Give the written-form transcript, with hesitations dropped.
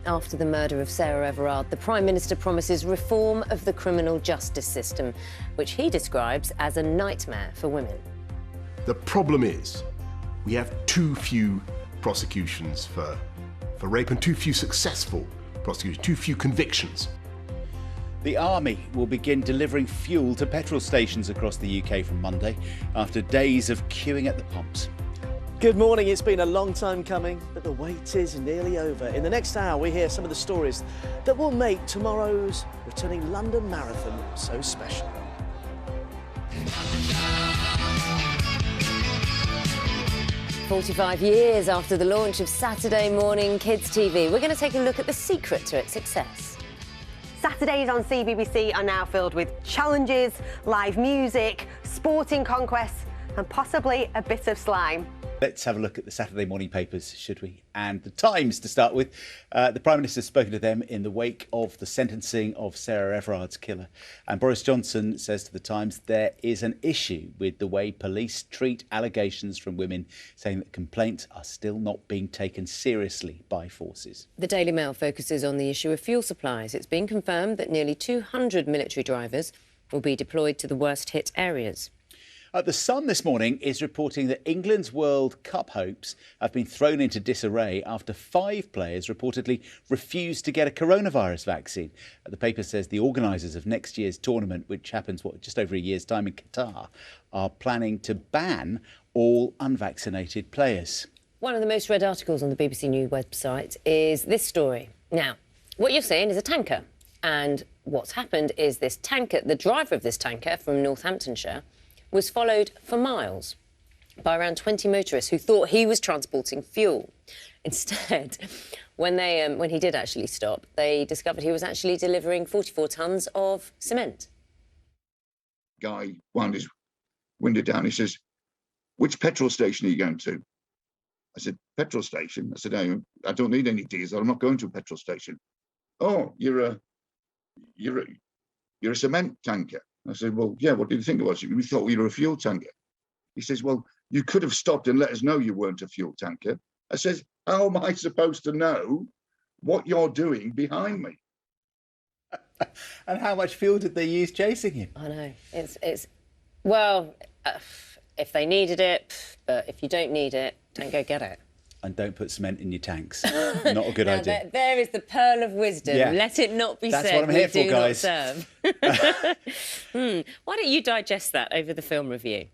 After the murder of Sarah Everard, the Prime Minister promises reform of the criminal justice system, which he describes as a nightmare for women. The problem is we have too few prosecutions for rape and too few successful prosecutions, too few convictions. The Army will begin delivering fuel to petrol stations across the UK from Monday after days of queuing at the pumps. Good morning. It's been a long time coming, but the wait is nearly over. In the next hour, we hear some of the stories that will make tomorrow's returning London Marathon so special. "45 years after the launch of Saturday morning kids TV, we're going to take a look at the secret to its success. Saturdays on CBBC are now filled with challenges, live music, sporting conquests and possibly a bit of slime. Let's have a look at the Saturday morning papers, should we? And the Times to start with. The Prime Minister has spoken to them in the wake of the sentencing of Sarah Everard's killer. And Boris Johnson says to the Times there is an issue with the way police treat allegations from women, saying that complaints are still not being taken seriously by forces. The Daily Mail focuses on the issue of fuel supplies. It's been confirmed that nearly 200 military drivers will be deployed to the worst-hit areas. The Sun this morning is reporting that England's World Cup hopes have been thrown into disarray after 5 players reportedly refused to get a coronavirus vaccine. The paper says the organisers of next year's tournament, which happens, just over a year's time in Qatar, are planning to ban all unvaccinated players. One of the most read articles on the BBC News website is this story. Now, what you're seeing is a tanker. And what's happened is this tanker, the driver of this tanker from Northamptonshire, was followed for miles by around 20 motorists who thought he was transporting fuel. Instead, when he did actually stop, they discovered he was actually delivering 44 tonnes of cement. Guy wound his window down. He says, "Which petrol station are you going to?" I said, "Petrol station?" I said, I don't need any diesel. I'm not going to a petrol station." "Oh, you're a cement tanker." I said, "Well, yeah, what did you think it was?" "We thought you were a fuel tanker." He says, "Well, you could have stopped and let us know you weren't a fuel tanker." I says, "How am I supposed to know what you're doing behind me?" And how much fuel did they use chasing him? I know. Well, if they needed it, but if you don't need it, don't go get it. And don't put cement in your tanks. Not a good idea. There is the pearl of wisdom. Yeah. Let it not be That's said. what I'm here for, do not guys. serve. Why don't you digest that over the film review?